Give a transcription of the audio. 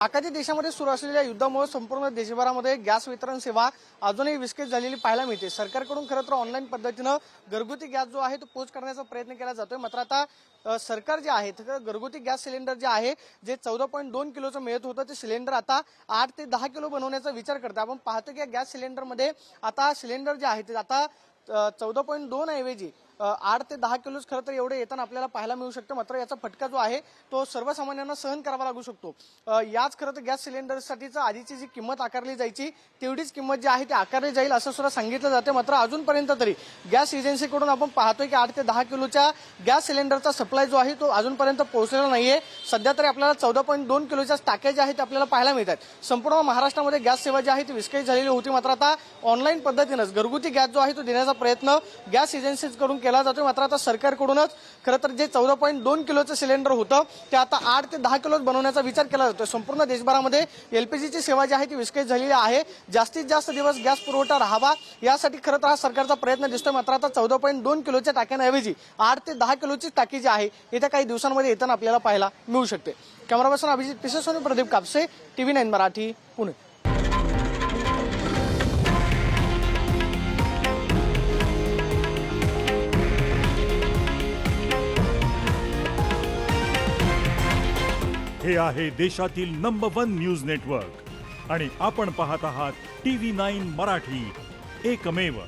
पाकाच्या देशामध्ये सुरू असलेल्या युद्धामुळे संपूर्ण देशभरामध्ये गॅस वितरण सेवा अजूनही विस्कळीत झालेली पाहायला मिळते। सरकारकडून खरं तर ऑनलाईन पद्धतीनं घरगुती गॅस जो आहे तो पोच करण्याचा प्रयत्न केला जातोय। मात्र आता सरकार जे आहे घरगुती गॅस सिलेंडर जे आहे जे 14.2 किलोचं मिळत होतं ते सिलेंडर आता 8 ते 10 किलो बनवण्याचा विचार करते। आपण पाहतो की गॅस सिलेंडरमध्ये आता सिलेंडर जे आहे ते आता 14.2 ऐवजी 8 ते 10 किलोच खरं तर एवढे येताना आपल्याला पाहायला मिळू शकतं। मात्र याचा फटका जो आहे तो सर्वसामान्यांना सहन करावा लागू शकतो। याच खरं तर गॅस सिलेंडरसाठीचा आधीची जी किंमत आकारली जायची तेवढीच किंमत जी आहे ती आकारली जाईल असं सुद्धा सांगितलं जाते। मात्र अजूनपर्यंत तरी गॅस एजन्सीकडून आपण पाहतोय की 8 ते 10 किलोच्या गॅस सिलेंडरचा सप्लाय जो आहे तो अजूनपर्यंत पोहोचलेला नाहीये। सध्या तरी आपल्याला 14.2 किलोच्या टाक्या ज्या आहेत ते आपल्याला पाहायला मिळतात। संपूर्ण महाराष्ट्रामध्ये गॅस सेवा जी आहे ती विस्कळीत झालेली होती। मात्र आता ऑनलाईन पद्धतीनेच घरगुती गॅस जो आहे तो देण्याचा प्रयत्न गॅस एजन्सीकडून केला जातोय। मात्र आता सरकारकडूनच खरं तर जे 14.2 किलोचं सिलेंडर होतं ते आता 8 ते 10 किलो बनवण्याचा विचार केला जातोय। संपूर्ण देशभरामध्ये एलपीजीची सेवा जी आहे ती विस्कळीत झालेली आहे। जास्तीत जास्त दिवस गॅस पुरवठा राहावा यासाठी खरं तर हा सरकारचा प्रयत्न दिसतोय। मात्र आता 14.2 किलोच्या टाक्यांऐवजी 8 ते 10 किलोची टाकी जी आहे येत्या काही दिवसांमध्ये येताना आपल्याला पाहायला मिळू शकते। कॅमेरा पर्सन अभिजित पिसेसोनी प्रदीप कापसे, TV9 मराठी, पुणे। हे आहे देशातील नंबर 1 न्यूज नेटवर्क आणि आपण पाहत आहात TV9 मराठी, एकमेव।